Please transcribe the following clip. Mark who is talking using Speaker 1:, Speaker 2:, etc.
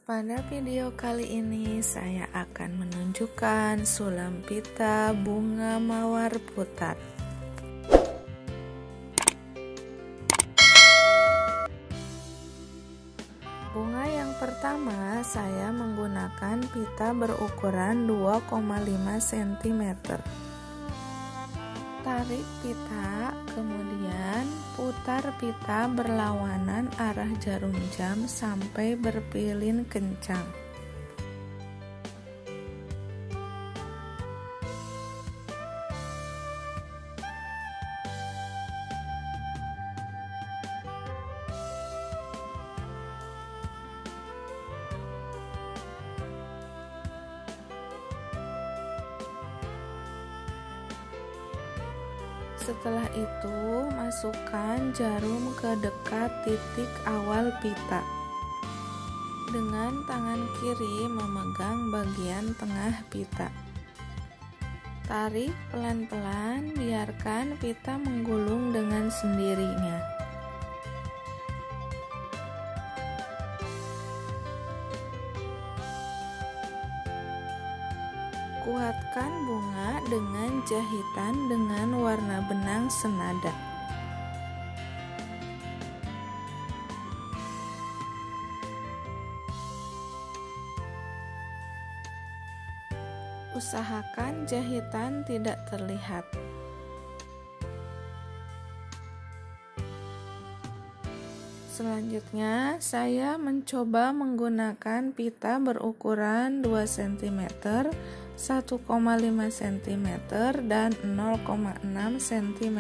Speaker 1: Pada video kali ini saya akan menunjukkan sulam pita bunga mawar putar. Bunga yang pertama saya menggunakan pita berukuran 2,5 cm. Tarik pita, kemudian putar pita berlawanan arah jarum jam sampai berpilin kencang. Setelah itu, masukkan jarum ke dekat titik awal pita. Dengan tangan kiri memegang bagian tengah pita. Tarik pelan-pelan, biarkan pita menggulung dengan sendirinya. Kuatkan bunga dengan jahitan dengan warna benang senada. Usahakan jahitan tidak terlihat. Selanjutnya, saya mencoba menggunakan pita berukuran 2 cm, 1,5 cm, dan 0,6 cm.